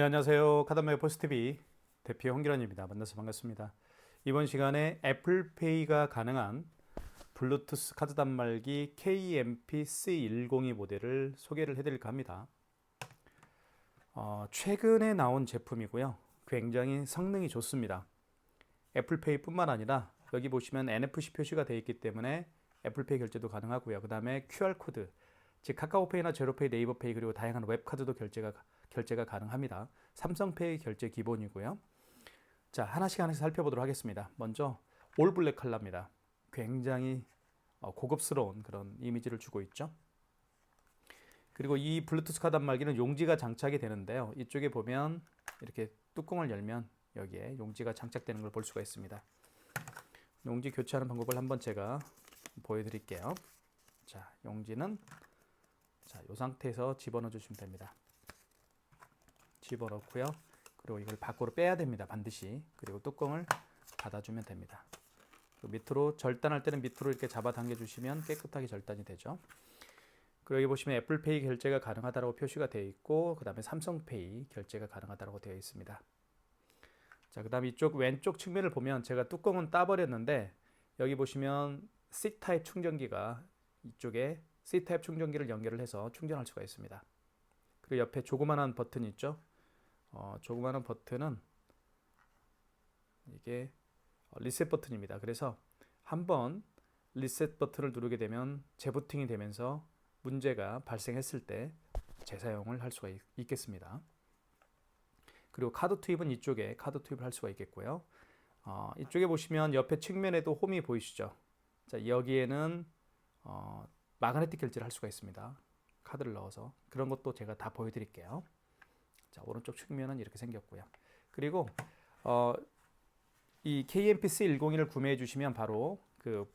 네, 안녕하세요. 카드메어 포스트비 대표 홍기란입니다. 만나서 반갑습니다. 이번 시간에 애플페이가 가능한 블루투스 카드 단말기 KMP-C102 모델을 소개를 해드릴까 합니다. 최근에 나온 제품이고요. 굉장히 성능이 좋습니다. 애플페이뿐만 아니라 여기 보시면 NFC 표시가 되어 있기 때문에 애플페이 결제도 가능하고요. 그 다음에 QR코드, 즉 카카오페이나 제로페이, 네이버페이 그리고 다양한 웹카드도 결제가 가능합니다. 삼성페이 결제 기본이고요. 자, 하나씩 살펴보도록 하겠습니다. 먼저 올 블랙 컬러입니다. 굉장히 고급스러운 그런 이미지를 주고 있죠. 그리고 이 블루투스 카드 단말기는 용지가 장착이 되는데요. 이쪽에 보면 이렇게 뚜껑을 열면 여기에 용지가 장착되는 걸 볼 수가 있습니다. 용지 교체하는 방법을 한번 제가 보여드릴게요. 자, 용지는 이 상태에서 집어넣어 주시면 됩니다. 집어넣고요. 그리고 이걸 밖으로 빼야 됩니다. 반드시. 그리고 뚜껑을 닫아주면 됩니다. 밑으로 절단할 때는 밑으로 이렇게 잡아 당겨 주시면 깨끗하게 절단이 되죠. 그리고 여기 보시면 애플페이 결제가 가능하다고 표시가 되어 있고, 그 다음에 삼성페이 결제가 가능하다고 되어 있습니다. 자, 그 다음에 이쪽 왼쪽 측면을 보면 제가 뚜껑은 따버렸는데 여기 보시면 C타입 충전기가 이쪽에 C타입 충전기를 연결을 해서 충전할 수가 있습니다. 그리고 옆에 조그만한 버튼이 있죠. 조그만한 버튼은 이게 리셋 버튼입니다. 그래서 한번 리셋 버튼을 누르게 되면 재부팅이 되면서 문제가 발생했을 때 재사용을 할 수가 있겠습니다. 그리고 카드 투입은 이쪽에 카드 투입을 할 수가 있겠고요. 이쪽에 보시면 옆에 측면에도 홈이 보이시죠. 자, 여기에는 마그네틱 결제를 할 수가 있습니다. 카드를 넣어서. 그런 것도 제가 다 보여드릴게요. 자, 오른쪽 측면은 이렇게 생겼고요. 그리고 이 KMP-C102를 구매해 주시면 바로 그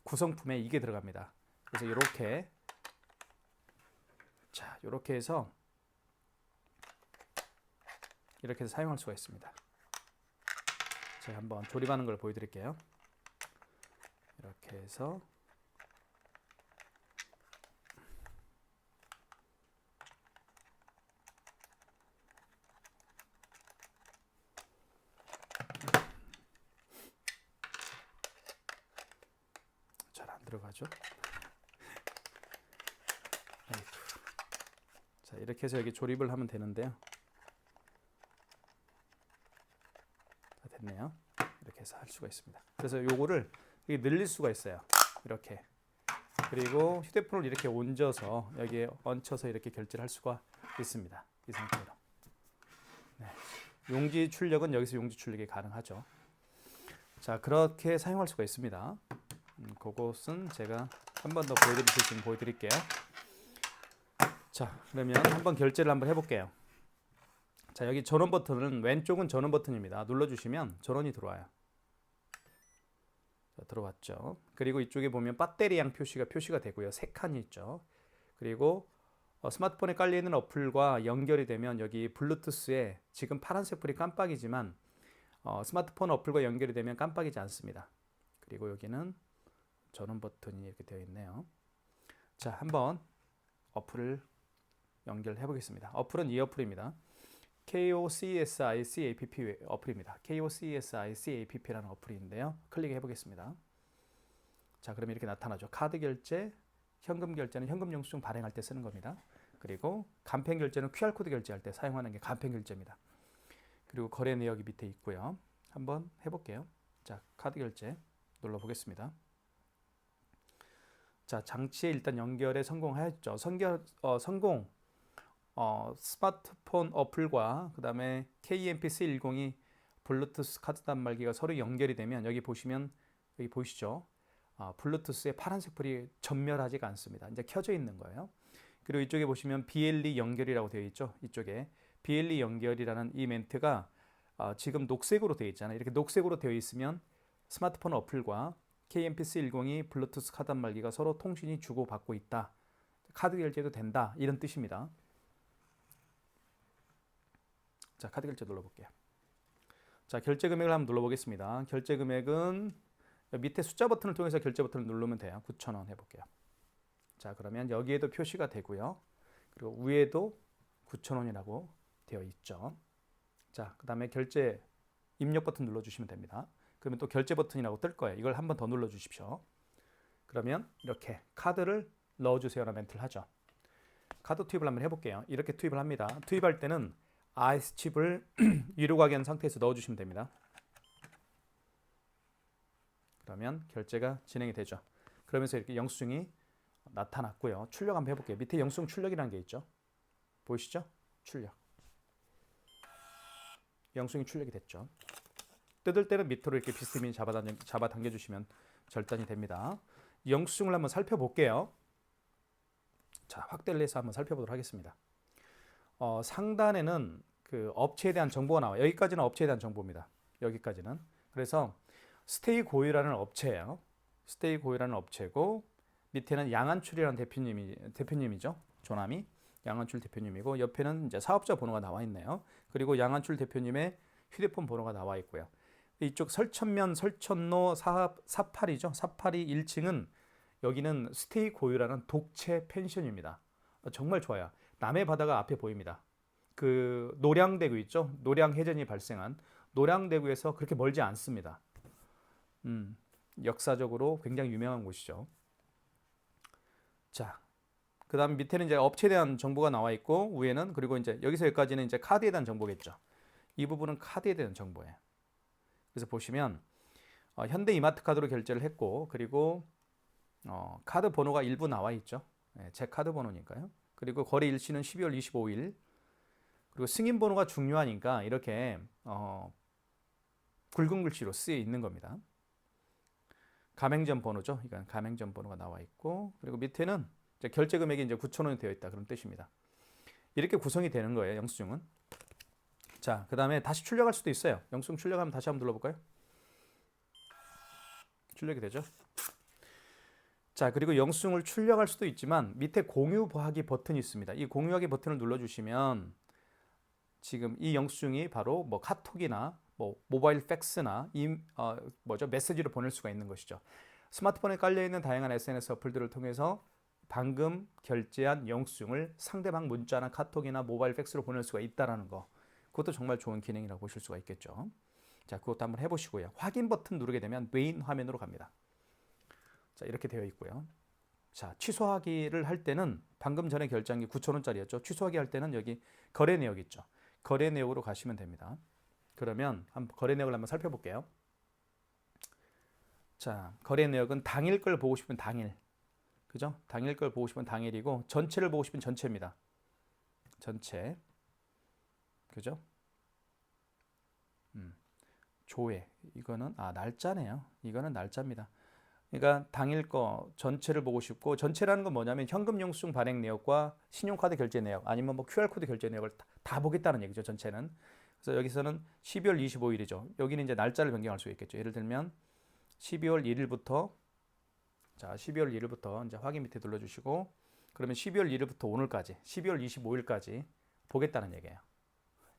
구성품에 이게 들어갑니다. 그래서 이렇게, 자, 이렇게 해서 사용할 수가 있습니다. 제가 한번 조립하는 걸 보여드릴게요. 이렇게 해서 잘 안 들어가죠? 자, 이렇게 해서 여기 조립을 하면 되는데요. 자, 됐네요. 이렇게 해서 할 수가 있습니다. 그래서 요거를 여기 늘릴 수가 있어요. 이렇게. 그리고 휴대폰을 이렇게 얹어서 여기에 얹혀서 이렇게 결제를 할 수가 있습니다. 이 상태로. 네. 용지 출력은 여기서 용지 출력이 가능하죠. 자, 그렇게 사용할 수가 있습니다. 그것은 제가 한 번 더 보여드릴 수 있으면 보여드릴게요. 자, 그러면 한번 결제를 한번 해볼게요. 자, 여기 전원 버튼은 왼쪽은 전원 버튼입니다. 눌러주시면 전원이 들어와요. 자, 들어왔죠. 그리고 이쪽에 보면 배터리양 표시가 되고요. 3칸이 있죠. 그리고 스마트폰에 깔려있는 어플과 연결이 되면 여기 블루투스에 지금 파란색 불이 깜빡이지만 스마트폰 어플과 연결이 되면 깜빡이지 않습니다. 그리고 여기는 전원 버튼이 이렇게 되어 있네요. 자, 한번 어플을 연결해 보겠습니다. 어플은 이 어플입니다. KOCSICAPP 어플입니다. KOCSICAPP라는 어플인데요. 클릭해 보겠습니다. 자, 그러면 이렇게 나타나죠. 카드 결제, 현금 결제는 현금 영수증 발행할 때 쓰는 겁니다. 그리고 간편 결제는 QR코드 결제할 때 사용하는 게 간편 결제입니다. 그리고 거래 내역이 밑에 있고요. 한번 해볼게요. 자, 카드 결제 눌러 보겠습니다. 자, 장치에 일단 연결에 성공하였죠. 성공. 스마트폰 어플과 그 다음에 KMP-C102 블루투스 카드 단말기가 서로 연결이 되면 여기 보시면 여기 보이시죠? 블루투스의 파란색 불이 전멸하지가 않습니다. 이제 켜져 있는 거예요. 그리고 이쪽에 보시면 BLE 연결이라고 되어 있죠. 이쪽에 BLE 연결이라는 이 멘트가 지금 녹색으로 되어 있잖아요. 이렇게 녹색으로 되어 있으면 스마트폰 어플과 KMP-C102 블루투스 카드 단말기가 서로 통신이 주고받고 있다. 카드 결제도 된다. 이런 뜻입니다. 자, 카드 결제 눌러볼게요. 자, 결제 금액을 한번 눌러보겠습니다. 결제 금액은 밑에 숫자 버튼을 통해서 결제 버튼을 누르면 돼요. 9,000원 해볼게요. 자, 그러면 여기에도 표시가 되고요. 그리고 위에도 9,000원이라고 되어 있죠. 자, 그 다음에 결제 입력 버튼 눌러주시면 됩니다. 그러면 또 결제 버튼이라고 뜰 거예요. 이걸 한 번 더 눌러주십시오. 그러면 이렇게 카드를 넣어주세요라는 멘트를 하죠. 카드 투입을 한번 해볼게요. 이렇게 투입을 합니다. 투입할 때는 IS 칩을 위로 가게 한 상태에서 넣어주시면 됩니다. 그러면 결제가 진행이 되죠. 그러면서 이렇게 영수증이 나타났고요. 출력 한번 해볼게요. 밑에 영수증 출력이라는 게 있죠. 보이시죠? 출력. 영수증이 출력이 됐죠. 뜯을 때는 밑으로 이렇게 비스듬히 잡아당겨 주시면 절단이 됩니다. 영수증을 한번 살펴볼게요. 자, 확대를 해서 한번 살펴보도록 하겠습니다. 상단에는 그 업체에 대한 정보가 나와요. 여기까지는 업체에 대한 정보입니다. 여기까지는. 그래서 스테이 고유라는 업체예요. 스테이 고유라는 업체고 밑에는 양한출이라는 대표님이죠. 조남이 양한출 대표님이고 옆에는 이제 사업자 번호가 나와 있네요. 그리고 양한출 대표님의 휴대폰 번호가 나와 있고요. 이쪽 설천면 설천로 48이죠. 48이 1층은 여기는 스테이 고유라는 독채 펜션입니다. 정말 좋아요. 남해 바다가 앞에 보입니다. 그 노량대구 있죠. 노량해전이 발생한 노량대구에서 그렇게 멀지 않습니다. 역사적으로 굉장히 유명한 곳이죠. 자, 그 다음 밑에는 이제 업체에 대한 정보가 나와 있고 위에는 그리고 이제 여기서 여기까지는 이제 카드에 대한 정보겠죠. 이 부분은 카드에 대한 정보예요. 그래서 보시면 현대 이마트 카드로 결제를 했고 그리고 카드 번호가 일부 나와 있죠. 제 카드 번호니까요. 그리고 거래 일시는 12월 25일. 그리고 승인 번호가 중요하니까 이렇게 굵은 글씨로 쓰여 있는 겁니다. 가맹점 번호죠. 이건 가맹점 번호가 나와 있고 그리고 밑에는 이제 결제 금액이 이제 9,000원이 되어 있다 그런 뜻입니다. 이렇게 구성이 되는 거예요. 영수증은. 자, 그 다음에 다시 출력할 수도 있어요. 영수증 출력하면 다시 한번 눌러볼까요? 출력이 되죠. 자, 그리고 영수증을 출력할 수도 있지만 밑에 공유하기 버튼이 있습니다. 이 공유하기 버튼을 눌러주시면 지금 이 영수증이 바로 뭐 카톡이나 뭐 모바일 팩스나 메시지로 보낼 수가 있는 것이죠. 스마트폰에 깔려 있는 다양한 SNS 어플들을 통해서 방금 결제한 영수증을 상대방 문자나 카톡이나 모바일 팩스로 보낼 수가 있다라는 거. 그것도 정말 좋은 기능이라고 보실 수가 있겠죠. 자, 그것도 한번 해보시고요. 확인 버튼 누르게 되면 메인 화면으로 갑니다. 자, 이렇게 되어 있고요. 자, 취소하기를 할 때는 방금 전에 결제한 게 9,000원짜리였죠. 취소하기 할 때는 여기 거래 내역 있죠. 거래 내역으로 가시면 됩니다. 그러면 거래 내역을 한번 살펴볼게요. 자, 거래 내역은 당일 걸 보고 싶으면 당일. 그죠? 당일 걸 보고 싶으면 당일이고 전체를 보고 싶으면 전체입니다. 전체. 그죠? 조회. 이거는 날짜네요. 이거는 날짜입니다. 그러니까 당일 거 전체를 보고 싶고 전체라는 건 뭐냐면 현금 영수증 발행 내역과 신용카드 결제 내역 아니면 뭐 QR코드 결제 내역을 다 보겠다는 얘기죠. 전체는. 그래서 여기서는 12월 25일이죠. 여기는 이제 날짜를 변경할 수 있겠죠. 예를 들면 12월 1일부터 자, 12월 1일부터 이제 확인 밑에 눌러 주시고 그러면 12월 1일부터 오늘까지 12월 25일까지 보겠다는 얘기예요.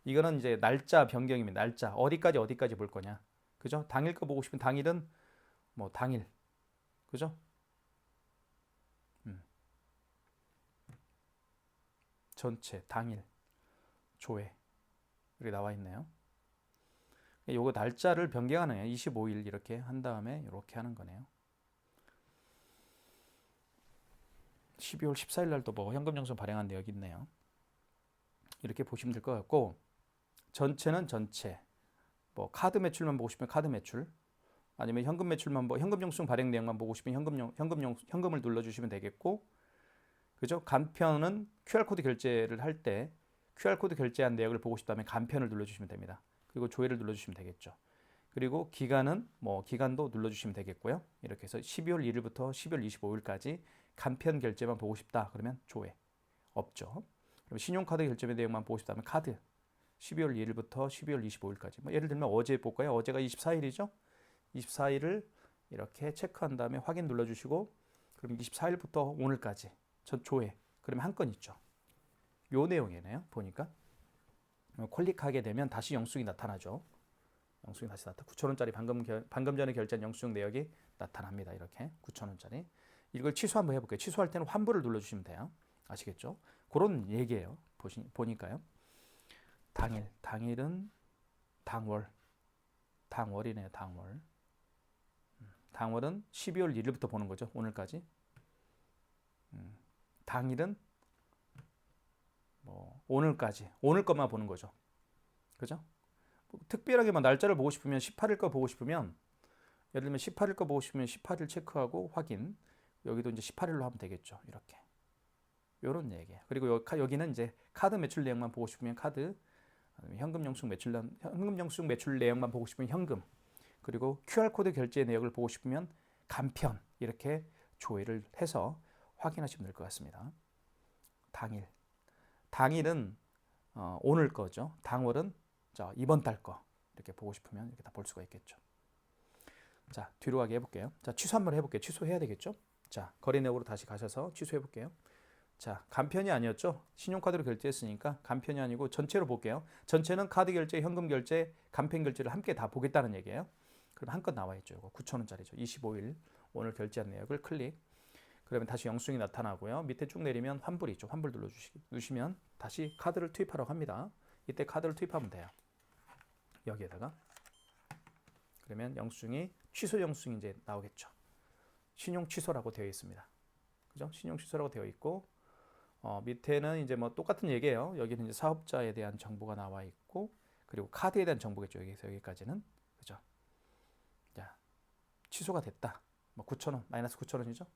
이거는 이제 날짜 변경입니다. 날짜. 어디까지 볼 거냐. 그죠? 당일 거 보고 싶은 당일은 뭐 당일. 그죠? 전체, 당일, 조회. 이렇게 나와 있네요. 요거 날짜를 변경하는 거예요. 25일 이렇게 한 다음에 이렇게 하는 거네요. 12월 14일 날도 뭐 현금 영수증 발행한 내역이 있네요. 이렇게 보시면 될 것 같고 전체는 전체. 뭐 카드 매출만 보고 싶으면 카드 매출. 아니면 현금 매출만 현금 영수증 발행 내역만 보고 싶으면 현금을 눌러주시면 되겠고, 그죠? 간편은 QR코드 결제를 할 때 QR코드 결제한 내역을 보고 싶다면 간편을 눌러주시면 됩니다. 그리고 조회를 눌러주시면 되겠죠. 그리고 기간은 기간도 눌러주시면 되겠고요. 이렇게 해서 12월 1일부터 12월 25일까지 간편 결제만 보고 싶다 그러면 조회 없죠. 그럼 신용카드 결제 내역만 보고 싶다면 카드 12월 1일부터 12월 25일까지. 뭐 예를 들면 어제 볼까요? 어제가 24일이죠. 24일을 이렇게 체크한 다음에 확인 눌러주시고 그럼 24일부터 오늘까지 첫 조회 그러면 한 건 있죠. 요 내용이네요. 보니까 클릭하게 되면 다시 영수증이 나타나죠. 영수증이 다시 9,000원짜리 방금 전에 결제한 영수증 내역이 나타납니다. 이렇게 9,000원짜리. 이걸 취소 한번 해볼게요. 취소할 때는 환불을 눌러주시면 돼요. 아시겠죠? 그런 얘기예요. 보니까요. 당일은 당월이네요. 당월은 12월 1일부터 보는 거죠. 오늘까지. 당일은 뭐 오늘까지. 오늘 것만 보는 거죠. 그죠? 특별하게 막 날짜를 보고 싶으면 18일 거 보고 싶으면 예를 들면 18일 거 보고 싶으면 18일 체크하고 확인. 여기도 이제 18일로 하면 되겠죠. 이렇게. 요런 얘기예요. 그리고 여기는 이제 카드 매출 내용만 보고 싶으면 카드, 현금 영수증 매출 내용만 보고 싶으면 현금, 그리고 QR코드 결제 내역을 보고 싶으면 간편, 이렇게 조회를 해서 확인하시면 될 것 같습니다. 당일은 오늘 거죠. 당월은 이번 달 거. 이렇게 보고 싶으면 이렇게 다 볼 수가 있겠죠. 자, 뒤로 가게 해볼게요. 자, 취소 한번 해볼게요. 취소해야 되겠죠? 자, 거래 내역으로 다시 가셔서 취소해볼게요. 자, 간편이 아니었죠? 신용카드로 결제했으니까 간편이 아니고 전체로 볼게요. 전체는 카드 결제, 현금 결제, 간편 결제를 함께 다 보겠다는 얘기예요. 그럼 한껏 나와 있죠. 이거 9,000원짜리죠. 25일 오늘 결제한 내역을 클릭. 그러면 다시 영수증이 나타나고요. 밑에 쭉 내리면 환불이 있죠. 환불 누르시면 다시 카드를 투입하라고 합니다. 이때 카드를 투입하면 돼요. 여기에다가. 그러면 영수증이 취소 영수증이 이제 나오겠죠. 신용 취소라고 되어 있습니다. 그죠? 신용 취소라고 되어 있고 밑에는 이제 뭐 똑같은 얘기예요. 여기는 이제 사업자에 대한 정보가 나와 있고 그리고 카드에 대한 정보겠죠. 여기서 여기까지는. 그죠? 자, 취소가 됐다. 뭐 9,000원, 마이너스 9,000원이죠.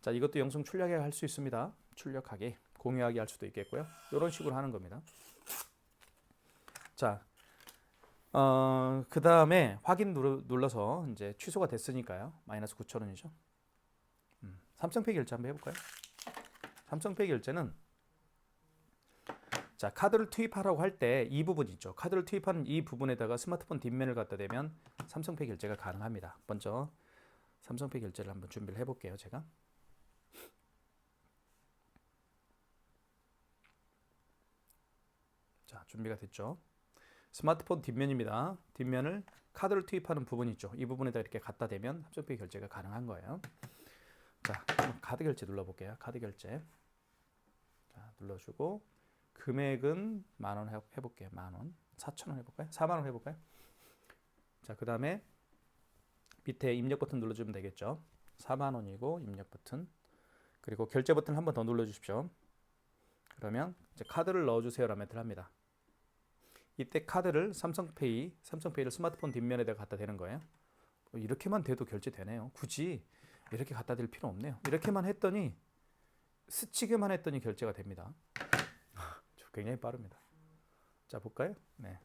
자, 이것도 영수증 출력하게 할 수 있습니다. 출력하기, 공유하기 할 수도 있겠고요. 이런 식으로 하는 겁니다. 자, 그 다음에 확인 눌러서 이제 취소가 됐으니까요. 마이너스 9,000원이죠. 삼성페이 결제 한번 해볼까요? 삼성페이 결제는 자, 카드를 투입하라고 할 때 이 부분 있죠. 카드를 투입하는 이 부분에다가 스마트폰 뒷면을 갖다 대면 삼성페이 결제가 가능합니다. 먼저 삼성페이 결제를 한번 준비를 해볼게요. 제가. 자, 준비가 됐죠. 스마트폰 뒷면입니다. 뒷면을 카드를 투입하는 부분 있죠. 이 부분에다 이렇게 갖다 대면 삼성페이 결제가 가능한 거예요. 자, 카드 결제 눌러볼게요. 카드 결제. 자, 눌러주고 금액은 10,000원 해볼게요. 10,000원. 4,000원 해볼까요? 40,000원 해볼까요? 자, 그 다음에 밑에 입력 버튼 눌러주면 되겠죠. 40,000원이고 입력 버튼. 그리고 결제 버튼 한 번 더 눌러주십시오. 그러면 이제 카드를 넣어주세요라는 멘트를 합니다. 이때 카드를 삼성페이를 스마트폰 뒷면에다가 갖다 대는 거예요. 이렇게만 돼도 결제되네요. 굳이 이렇게 갖다 댈 필요 없네요. 이렇게만 했더니 스치기만 했더니 결제가 됩니다. 굉장히 빠릅니다. 자, 볼까요? 네.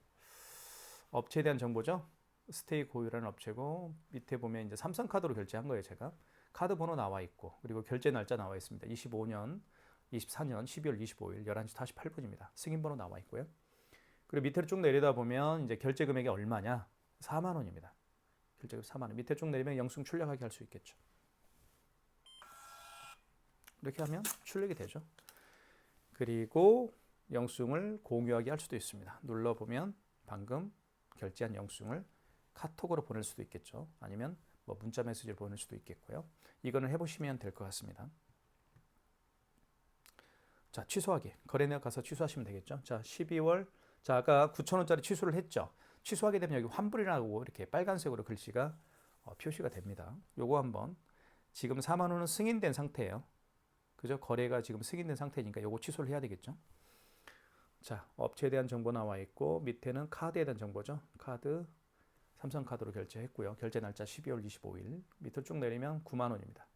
업체에 대한 정보죠. 스테이 고유라는 업체고 밑에 보면 이제 삼성카드로 결제한 거예요. 제가 카드 번호 나와 있고 그리고 결제 날짜 나와 있습니다. 24년 12월 25일 11시 48분입니다. 승인 번호 나와 있고요. 그리고 밑으로 쭉 내리다 보면 이제 결제 금액이 얼마냐? 4만 원입니다. 결제금 4만 원. 밑에 쭉 내리면 영수증 출력하게 할 수 있겠죠. 이렇게 하면 출력이 되죠. 그리고 영수증을 공유하게 할 수도 있습니다. 눌러보면 방금 결제한 영수증을 카톡으로 보낼 수도 있겠죠. 아니면 뭐 문자 메시지를 보낼 수도 있겠고요. 이거는 해보시면 될 것 같습니다. 자, 취소하기. 거래 내역 가서 취소하시면 되겠죠. 자, 12월. 자, 아까 9,000원짜리 취소를 했죠. 취소하게 되면 여기 환불이라고 이렇게 빨간색으로 글씨가 표시가 됩니다. 요거 한번 지금 4만 원은 승인된 상태예요. 그죠? 거래가 지금 승인된 상태니까 요거 취소를 해야 되겠죠. 자, 업체에 대한 정보 나와 있고 밑에는 카드에 대한 정보죠. 카드 삼성카드로 결제했고요. 결제 날짜 12월 25일. 밑으로 쭉 내리면 9만 원입니다.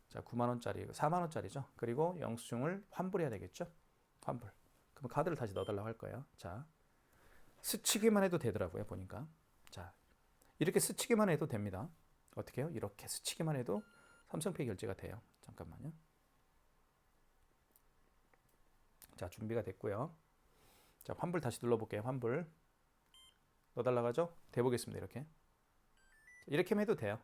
자, 9만 원짜리, 4만 원짜리죠. 그리고 영수증을 환불해야 되겠죠. 환불. 그럼 카드를 다시 넣어달라고 할 거예요. 자, 스치기만 해도 되더라고요. 보니까. 자, 이렇게 스치기만 해도 됩니다. 어떻게 해요? 이렇게 스치기만 해도 삼성페이 결제가 돼요. 잠깐만요. 자, 준비가 됐고요. 자, 환불 다시 눌러볼게요. 환불. 넣어달라고 하죠? 대보겠습니다. 이렇게 해도 돼요.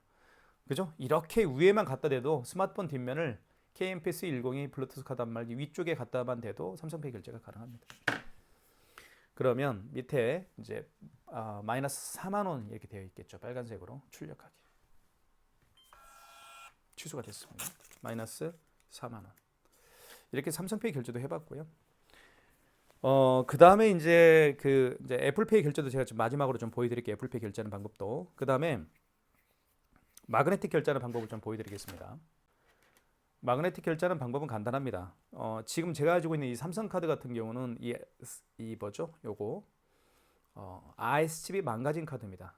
그죠? 이렇게 위에만 갖다 대도 스마트폰 뒷면을 KMPS 102 블루투스 카드 단말기 위쪽에 갖다만 대도 삼성페이 결제가 가능합니다. 그러면 밑에 이제 마이너스 4만 원 이렇게 되어 있겠죠. 빨간색으로 출력하기. 취소가 됐습니다. 마이너스 4만 원. 이렇게 삼성페이 결제도 해봤고요. 그 다음에 이제 애플페이 결제도 제가 지금 마지막으로 좀 보여드릴게요. 애플페이 결제하는 방법도. 그 다음에 마그네틱 결제하는 방법을 좀 보여드리겠습니다. 마그네틱 결제하는 방법은 간단합니다. 지금 제가 가지고 있는 이 삼성카드 같은 경우는 이 뭐죠? 요거 RS칩이 망가진 카드입니다.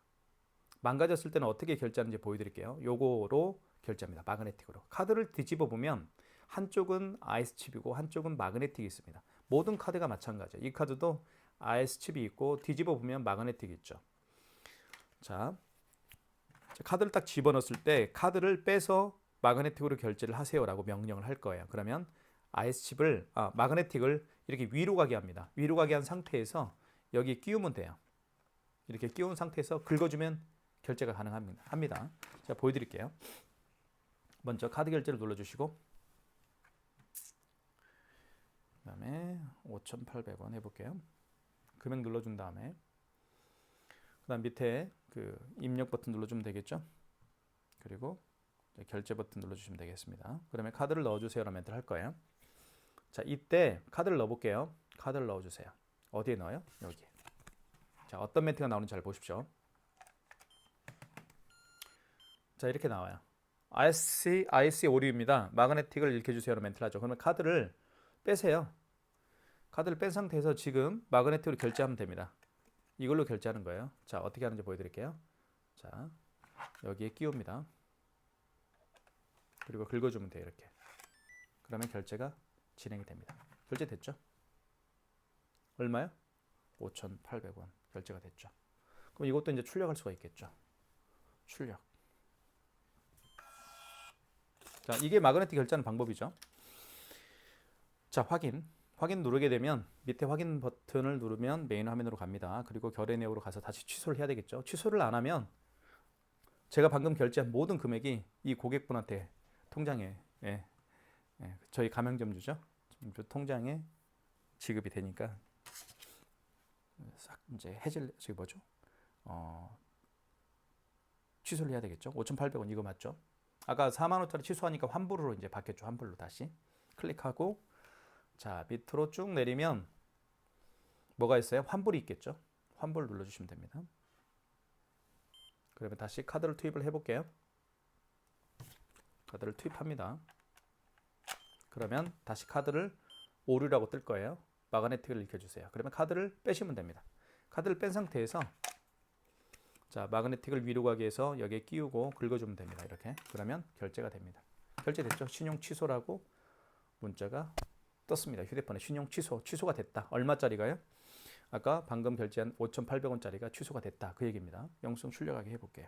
망가졌을 때는 어떻게 결제하는지 보여드릴게요. 요거로 결제합니다. 마그네틱으로. 카드를 뒤집어 보면 한쪽은 RS칩이고 한쪽은 마그네틱이 있습니다. 모든 카드가 마찬가지예요. 이 카드도 RS칩이 있고 뒤집어 보면 마그네틱이 있죠. 자, 카드를 딱 집어넣었을 때 카드를 빼서 마그네틱으로 결제를 하세요라고 명령을 할 거예요. 그러면 마그네틱을 이렇게 위로 가게 합니다. 위로 가게 한 상태에서 여기 끼우면 돼요. 이렇게 끼운 상태에서 긁어주면 결제가 가능합니다. 제가 보여드릴게요. 먼저 카드 결제를 눌러주시고 그 다음에 5,800원 해볼게요. 금액 눌러준 다음에 그 다음 밑에 그 입력 버튼 눌러주면 되겠죠. 그리고 결제 버튼 눌러주시면 되겠습니다. 그러면 카드를 넣어주세요라는 멘트를 할 거예요. 자, 이때 카드를 넣어볼게요. 카드를 넣어주세요. 어디에 넣어요? 여기. 자, 어떤 멘트가 나오는지 잘 보십시오. 자, 이렇게 나와요. IC 오류입니다. 마그네틱을 읽혀주세요라는 멘트를 하죠. 그러면 카드를 빼세요. 카드를 뺀 상태에서 지금 마그네틱으로 결제하면 됩니다. 이걸로 결제하는 거예요. 자, 어떻게 하는지 보여드릴게요. 자, 여기에 끼웁니다. 그리고 긁어주면 돼요. 이렇게. 그러면 결제가 진행이 됩니다. 결제됐죠? 얼마요? 5,800원 결제가 됐죠. 그럼 이것도 이제 출력할 수가 있겠죠. 출력. 자, 이게 마그네틱 결제하는 방법이죠. 자, 확인 누르게 되면 밑에 확인 버튼을 누르면 메인 화면으로 갑니다. 그리고 결의 내역으로 가서 다시 취소를 해야 되겠죠. 취소를 안 하면 제가 방금 결제한 모든 금액이 이 고객분한테 통장에 저희 가맹점주죠. 통장에 지급이 되니까 싹 이제 취소를 해야 되겠죠. 5,800원 이거 맞죠? 아까 4만 원짜리 취소하니까 환불로 이제 받겠죠. 환불로 다시 클릭하고 자, 밑으로 쭉 내리면 뭐가 있어요? 환불이 있겠죠. 환불 눌러주시면 됩니다. 그러면 다시 카드를 투입을 해볼게요. 카드를 투입합니다. 그러면 다시 카드를 오류라고 뜰 거예요. 마그네틱을 읽혀주세요. 그러면 카드를 빼시면 됩니다. 카드를 뺀 상태에서 자, 마그네틱을 위로 가게 해서 여기에 끼우고 긁어주면 됩니다. 이렇게. 그러면 결제가 됩니다. 결제됐죠? 신용 취소라고 문자가 떴습니다. 휴대폰에 신용 취소가 됐다. 얼마짜리가요? 아까 방금 결제한 5,800원짜리가 취소가 됐다. 그 얘기입니다. 영수증 출력하게 해볼게요.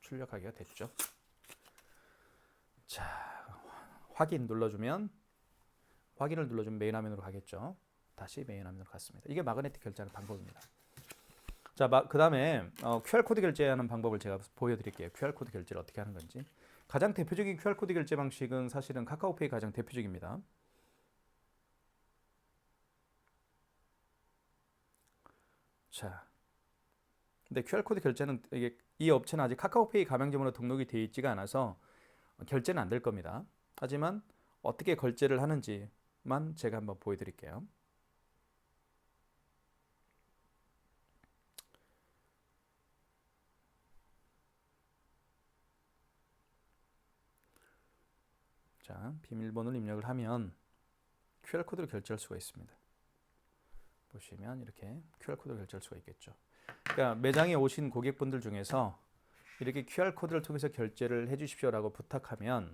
출력하기가 됐죠. 자, 확인을 눌러주면 메인 화면으로 가겠죠. 다시 메인 화면으로 갔습니다. 이게 마그네틱 결제하는 방법입니다. 자, 그 다음에 QR코드 결제하는 방법을 제가 보여드릴게요. QR코드 결제를 어떻게 하는 건지. 가장 대표적인 QR코드 결제 방식은 사실은 카카오페이 가장 대표적입니다. 자, 근데 QR코드 결제는 이 업체는 아직 카카오페이 가맹점으로 등록이 되어 있지가 않아서 결제는 안 될 겁니다. 하지만 어떻게 결제를 하는지만 제가 한번 보여드릴게요. 자, 비밀번호를 입력을 하면 QR코드로 결제할 수가 있습니다. 보시면 이렇게 QR코드로 결제할 수가 있겠죠. 그러니까 매장에 오신 고객분들 중에서 이렇게 QR코드를 통해서 결제를 해주십시오라고 부탁하면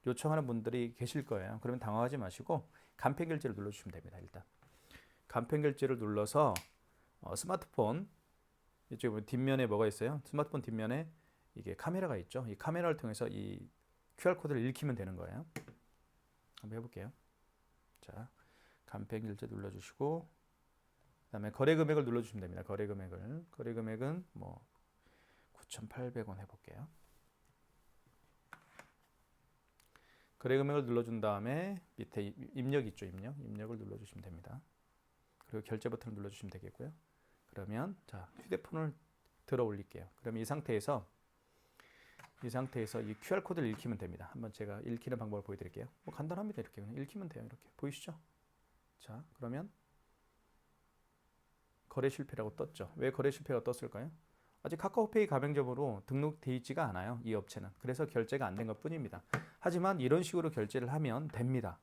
요청하는 분들이 계실 거예요. 그러면 당황하지 마시고 간편 결제를 눌러주시면 됩니다. 일단 간편 결제를 눌러서 스마트폰 이쪽에 보면 뒷면에 뭐가 있어요? 스마트폰 뒷면에 이게 카메라가 있죠. 이 카메라를 통해서 이 QR코드를 읽히면 되는 거예요. 한번 해볼게요. 자, 간편 결제 눌러주시고 그다음에 거래 금액을 눌러주시면 됩니다. 거래 금액은 뭐 9,800원 해볼게요. 거래 금액을 눌러준 다음에 밑에 입력 있죠. 입력을 눌러주시면 됩니다. 그리고 결제 버튼을 눌러주시면 되겠고요. 그러면 자, 휴대폰을 들어 올릴게요. 그러면 이 상태에서 이 QR코드를 읽히면 됩니다. 한번 제가 읽히는 방법을 보여드릴게요. 뭐 간단합니다. 이렇게 그냥 읽히면 돼요. 이렇게 보이시죠? 자, 그러면 거래 실패라고 떴죠. 왜 거래 실패가 떴을까요? 아직 카카오페이 가맹점으로 등록돼 있지가 않아요. 이 업체는. 그래서 결제가 안 된 것뿐입니다. 하지만 이런 식으로 결제를 하면 됩니다.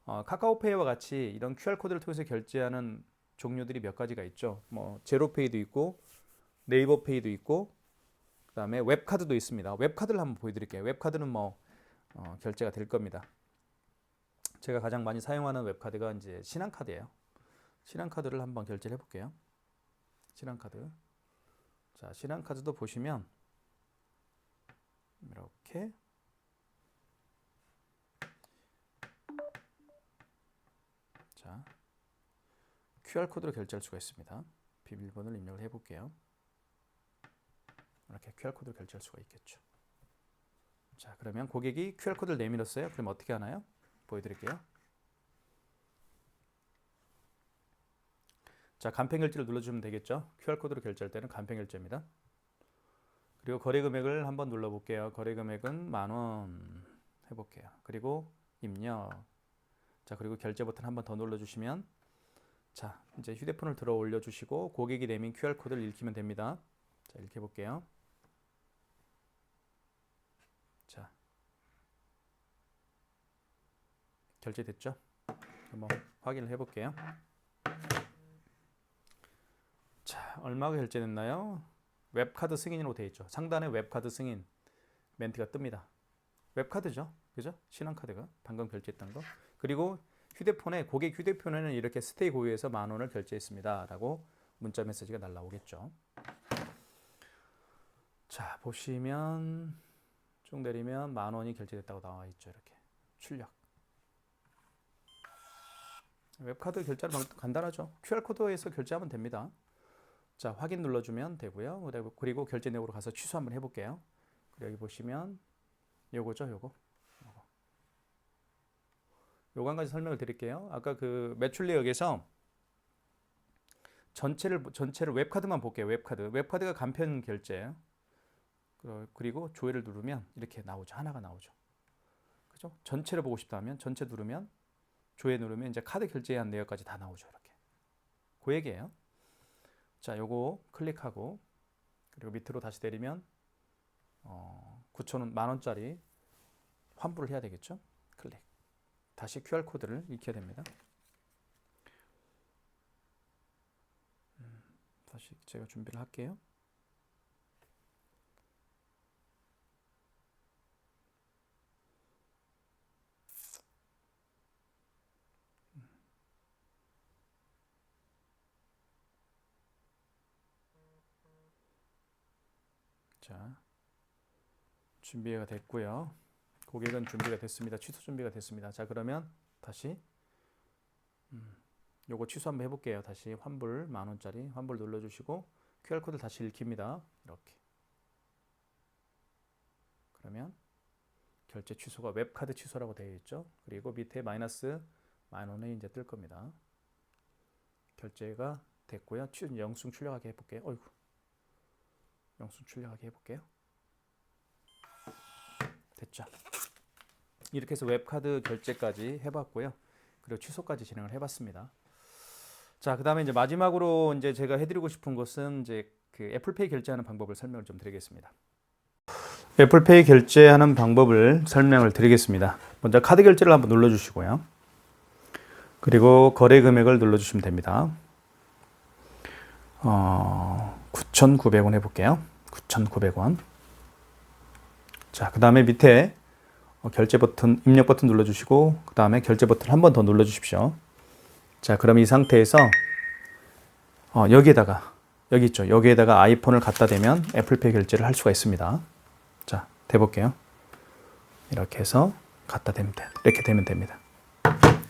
카카오페이와 같이 이런 QR코드를 통해서 결제하는 종류들이 몇 가지가 있죠. 뭐 제로페이도 있고 네이버페이도 있고 그다음에 웹카드도 있습니다. 웹카드를 한번 보여드릴게요. 웹카드는 뭐 결제가 될 겁니다. 제가 가장 많이 사용하는 웹카드가 이제 신한카드예요. 신한카드를 한번 결제를 해볼게요. 신한카드. 자, 신한카드도 보시면 이렇게 자, QR코드로 결제할 수가 있습니다. 비밀번호를 입력을 해볼게요. 이렇게 QR코드로 결제할 수가 있겠죠. 자, 그러면 고객이 QR코드를 내밀었어요. 그럼 어떻게 하나요? 보여드릴게요. 자, 간편결제를 눌러주면 되겠죠. QR코드로 결제할 때는 간편결제입니다. 그리고 거래금액을 한번 눌러볼게요. 거래금액은 10,000원 해볼게요. 그리고 입력. 자, 그리고 결제 버튼 한번 더 눌러주시면 자, 이제 휴대폰을 들어 올려주시고 고객이 내민 QR코드를 읽히면 됩니다. 자, 읽혀볼게요. 자, 결제됐죠? 한번 확인을 해볼게요. 자, 얼마가 결제됐나요? 웹카드 승인으로 되어 있죠. 상단에 웹카드 승인 멘트가 뜹니다. 웹카드죠, 그죠? 신한카드가 방금 결제했던 거. 그리고 휴대폰에 고객 휴대폰에는 이렇게 스테이 고유해서 10,000원을 결제했습니다라고 문자 메시지가 날라오겠죠. 자, 보시면 쭉 내리면 10,000원이 결제됐다고 나와 있죠. 이렇게 출력. 웹카드 결제하는 방법도 간단하죠. QR코드에서 결제하면 됩니다. 자, 확인 눌러주면 되고요. 그리고 결제 내역으로 가서 취소 한번 해볼게요. 그리고 여기 보시면 요거죠, 요거 한 가지 설명을 드릴게요. 아까 그 매출 내역에서 전체를 웹카드만 볼게요. 웹카드가 간편 결제예요. 그리고 조회를 누르면 이렇게 나오죠. 하나가 나오죠. 그죠? 전체를 보고 싶다 하면 전체 누르면 조회 누르면 이제 카드 결제한 내역까지 다 나오죠. 이렇게. 그 얘기예요. 자, 요거 클릭하고 그리고 밑으로 다시 내리면 9,000원, 10,000원짜리 환불을 해야 되겠죠? 클릭. 다시 QR코드를 익혀야 됩니다. 다시 제가 준비를 할게요. 자, 준비가 됐고요. 고객은 준비가 됐습니다. 취소 준비가 됐습니다. 자, 그러면 다시 요거 취소 한번 해볼게요. 다시 환불 10,000원짜리 환불 눌러주시고 QR코드 다시 읽힙니다. 이렇게. 그러면 결제 취소가 웹카드 취소라고 되어 있죠. 그리고 밑에 마이너스 10,000원이 이제 뜰 겁니다. 결제가 됐고요. 영수증 출력하게 해볼게요. 어이구. 영수증 출력하게 해볼게요. 됐죠. 이렇게 해서 웹카드 결제까지 해봤고요. 그리고 취소까지 진행을 해봤습니다. 자, 그 다음에 이제 마지막으로 이제 제가 해드리고 싶은 것은 이제 그 애플페이 결제하는 방법을 설명을 좀 드리겠습니다. 애플페이 결제하는 방법을 설명을 드리겠습니다. 먼저 카드 결제를 한번 눌러주시고요. 그리고 거래 금액을 눌러주시면 됩니다. 9,900원 해볼게요. 9,900원. 자, 그 다음에 밑에 결제 버튼, 입력 버튼 눌러주시고 그 다음에 결제 버튼 한 번 더 눌러주십시오. 자, 그럼 이 상태에서 여기에다가 여기 있죠. 여기에다가 아이폰을 갖다 대면 애플페이 결제를 할 수가 있습니다. 자, 대볼게요. 이렇게 해서 갖다 대면 이렇게 되면 됩니다.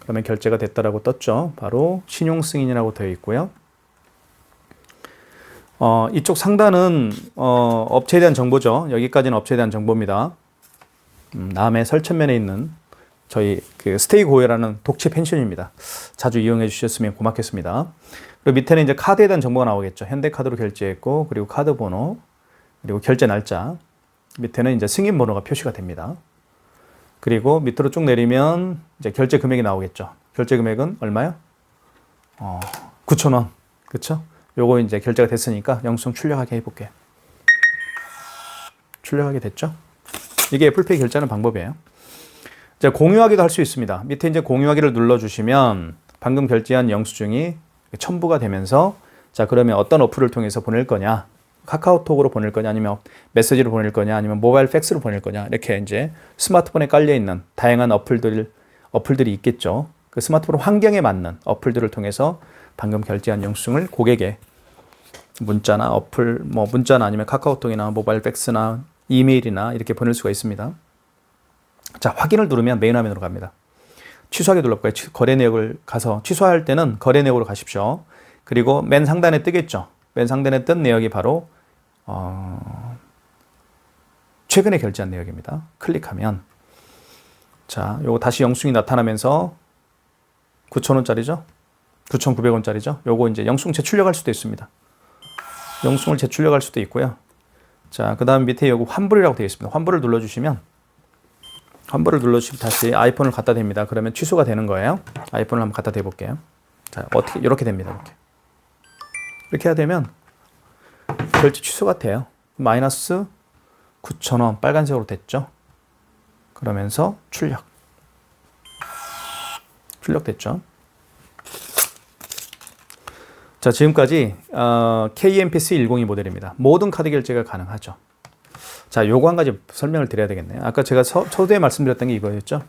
그러면 결제가 됐다라고 떴죠. 바로 신용 승인이라고 되어 있고요. 이쪽 상단은 업체에 대한 정보죠. 여기까지는 업체에 대한 정보입니다. 남해 설천면에 있는 저희 그 스테이 고요라는 독채 펜션입니다. 자주 이용해 주셨으면 고맙겠습니다. 그리고 밑에는 이제 카드에 대한 정보가 나오겠죠. 현대카드로 결제했고, 그리고 카드 번호, 그리고 결제 날짜. 밑에는 이제 승인 번호가 표시가 됩니다. 그리고 밑으로 쭉 내리면 이제 결제 금액이 나오겠죠. 결제 금액은 얼마요? 9,000원. 그쵸? 요거 이제 결제가 됐으니까 영수증 출력하게 해볼게요. 출력하게 됐죠? 이게 애플페이 결제하는 방법이에요. 이제 공유하기도 할 수 있습니다. 밑에 이제 공유하기를 눌러주시면 방금 결제한 영수증이 첨부가 되면서 자, 그러면 어떤 어플을 통해서 보낼 거냐? 카카오톡으로 보낼 거냐? 아니면 메시지로 보낼 거냐? 아니면 모바일 팩스로 보낼 거냐? 이렇게 이제 스마트폰에 깔려 있는 다양한 어플들이 있겠죠. 그 스마트폰 환경에 맞는 어플들을 통해서 방금 결제한 영수증을 고객에 문자나 어플, 문자나 아니면 카카오톡이나 모바일 팩스나 이메일이나 이렇게 보낼 수가 있습니다. 자, 확인을 누르면 메인 화면으로 갑니다. 취소하기 눌러볼까요? 거래 내역을 가서 취소할 때는 거래 내역으로 가십시오. 그리고 맨 상단에 뜨겠죠. 맨 상단에 뜬 내역이 바로 최근에 결제한 내역입니다. 클릭하면 자, 요거 다시 영수증이 나타나면서 9,000원짜리죠? 9,900원짜리죠? 요거 이제 영수증 재출력할 수도 있습니다. 영수증을 재출력할 수도 있고요. 자, 그 다음 밑에 요거 환불이라고 되어 있습니다. 환불을 눌러주시면 다시 아이폰을 갖다 댑니다. 그러면 취소가 되는 거예요. 아이폰을 한번 갖다 대볼게요. 자, 어떻게, 이렇게 됩니다. 이렇게 해야 되면 결제 취소가 돼요. 마이너스 9,000원 빨간색으로 됐죠. 그러면서 출력됐죠. 자, 지금까지 KMPS 102 모델입니다. 모든 카드 결제가 가능하죠. 자, 요거 한 가지 설명을 드려야 되겠네요. 아까 제가 초두에 말씀드렸던 게 이거였죠.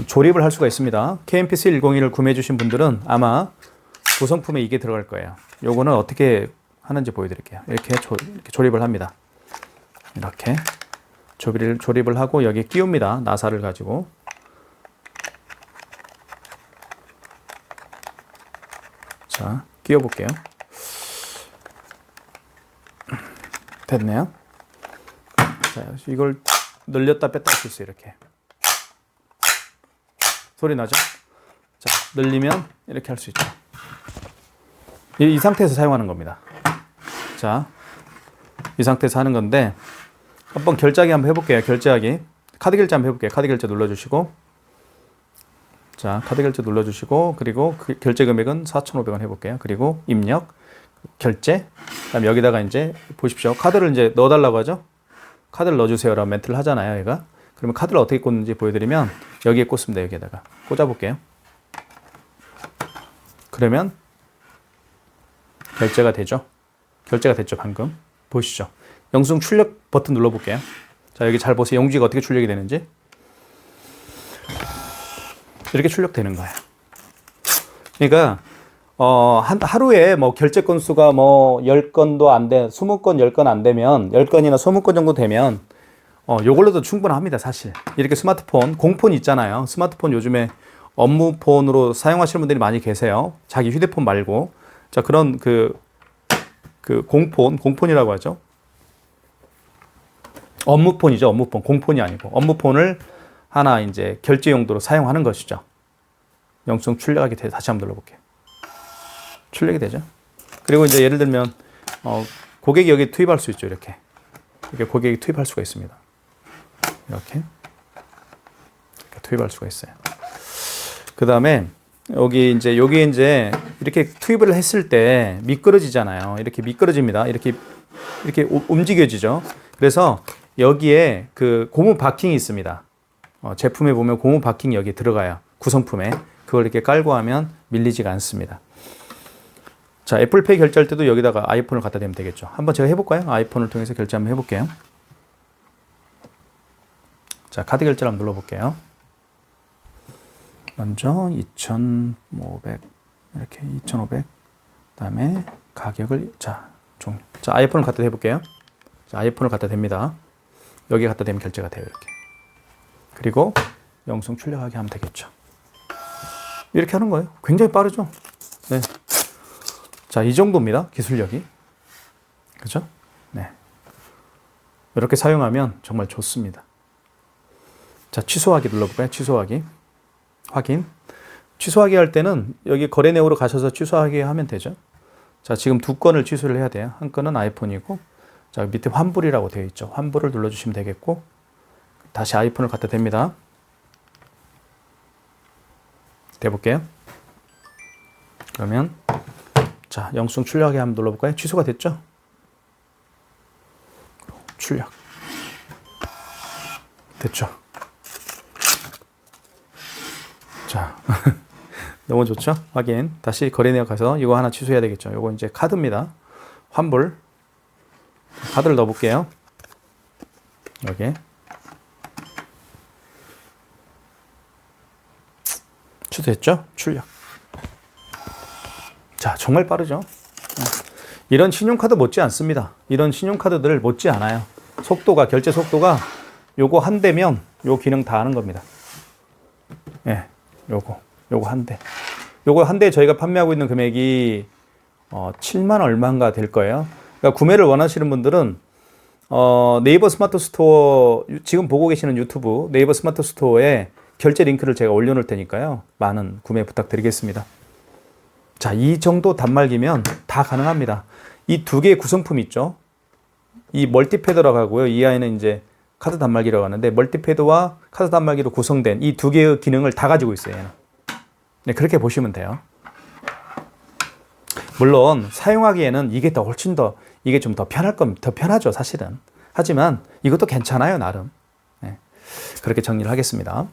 조립을 할 수가 있습니다. KMPS 102를 구매해 주신 분들은 아마 구성품에 이게 들어갈 거예요. 요거는 어떻게 하는지 보여드릴게요. 이렇게 조립을 합니다. 이렇게 조립을 하고 여기 끼웁니다. 나사를 가지고. 자, 끼워볼게요. 됐네요. 자, 이걸 늘렸다 뺐다 할 수 있어요. 이렇게. 소리 나죠? 자, 늘리면 이렇게 할 수 있죠. 이 상태에서 사용하는 겁니다. 자, 이 상태에서 하는 건데 한번 결제하기 한번 해볼게요. 결제하기. 카드 결제 한번 해볼게요. 카드 결제 눌러주시고 자, 카드 결제 눌러주시고 그리고 그 결제 금액은 4,500원 해볼게요. 그리고 입력, 결제. 그다음 여기다가 이제 보십시오. 카드를 이제 넣어달라고 하죠. 카드를 넣어주세요라는 멘트를 하잖아요. 얘가. 그러면 카드를 어떻게 꽂는지 보여드리면 여기에 꽂습니다. 여기에다가 꽂아볼게요. 그러면 결제가 되죠. 결제가 됐죠. 방금 보시죠. 영수증 출력 버튼 눌러볼게요. 자, 여기 잘 보세요. 영수증이 어떻게 출력이 되는지. 이렇게 출력되는 거예요. 그러니까 하루에 결제 건수가 10건도 안 돼, 20건, 10건 안 되면 10건이나 20건 정도 되면 요걸로도 충분합니다, 사실. 이렇게 스마트폰, 공폰 있잖아요. 스마트폰 요즘에 업무폰으로 사용하시는 분들이 많이 계세요. 자기 휴대폰 말고. 자, 그런 공폰이라고 하죠. 업무폰이죠, 업무폰. 공폰이 아니고. 업무폰을 하나 이제 결제 용도로 사용하는 것이죠. 영수증 출력하기 다시 한번 눌러볼게요. 출력이 되죠. 그리고 이제 예를 들면 고객이 여기 투입할 수 있죠. 이렇게 고객이 투입할 수가 있습니다. 이렇게 투입할 수가 있어요. 그 다음에 여기 이제 이렇게 투입을 했을 때 미끄러지잖아요. 이렇게 미끄러집니다. 이렇게 움직여지죠. 그래서 여기에 그 고무 바킹이 있습니다. 제품에 보면 고무 바킹이 여기 들어가요. 구성품에. 그걸 이렇게 깔고 하면 밀리지가 않습니다. 자, 애플페이 결제할 때도 여기다가 아이폰을 갖다 대면 되겠죠. 한번 제가 해볼까요? 아이폰을 통해서 결제 한번 해볼게요. 자, 카드 결제를 한번 눌러볼게요. 먼저 2,500 이렇게 2,500 그다음에 가격을 자, 아이폰을 갖다 대볼게요. 자, 아이폰을 갖다 댑니다. 여기 갖다 대면 결제가 돼요. 이렇게. 그리고 영수증 출력하게 하면 되겠죠. 이렇게 하는 거예요. 굉장히 빠르죠? 네. 자, 이 정도입니다. 기술력이. 그죠? 네. 이렇게 사용하면 정말 좋습니다. 자, 취소하기 눌러볼까요? 취소하기. 확인. 취소하기 할 때는 여기 거래 내역으로 가셔서 취소하기 하면 되죠. 자, 지금 2건을 취소를 해야 돼요. 한 건은 아이폰이고, 자, 밑에 환불이라고 되어 있죠. 환불을 눌러주시면 되겠고, 다시 아이폰을 갖다 댑니다. 대볼게요. 그러면 자, 영수증 출력하게 한번 눌러볼까요? 취소가 됐죠? 출력. 됐죠? 자, 너무 좋죠? 확인. 다시 거래 내역 가서 이거 하나 취소해야 되겠죠? 이거 이제 카드입니다. 환불. 카드를 넣어볼게요. 여기. 취소했죠? 출력. 자, 정말 빠르죠? 이런 신용카드 못지 않습니다. 이런 신용카드들 못지 않아요. 속도가, 결제 속도가 요거 한 대면 요 기능 다 하는 겁니다. 예, 요거 한 대. 요거 한 대 저희가 판매하고 있는 금액이 7만 얼마인가 될 거예요. 그러니까 구매를 원하시는 분들은 네이버 스마트 스토어, 지금 보고 계시는 유튜브 네이버 스마트 스토어에 결제 링크를 제가 올려놓을 테니까요. 많은 구매 부탁드리겠습니다. 자, 이 정도 단말기면 다 가능합니다. 이 두 개의 구성품 있죠. 이 멀티패드라고 하고요. 이 아이는 이제 카드 단말기라고 하는데 멀티패드와 카드 단말기로 구성된 이 두 개의 기능을 다 가지고 있어요. 얘는. 네, 그렇게 보시면 돼요. 물론 사용하기에는 이게 더 훨씬 더 이게 좀 더 편할 겁니다. 더 편하죠, 사실은. 하지만 이것도 괜찮아요, 나름. 네, 그렇게 정리를 하겠습니다.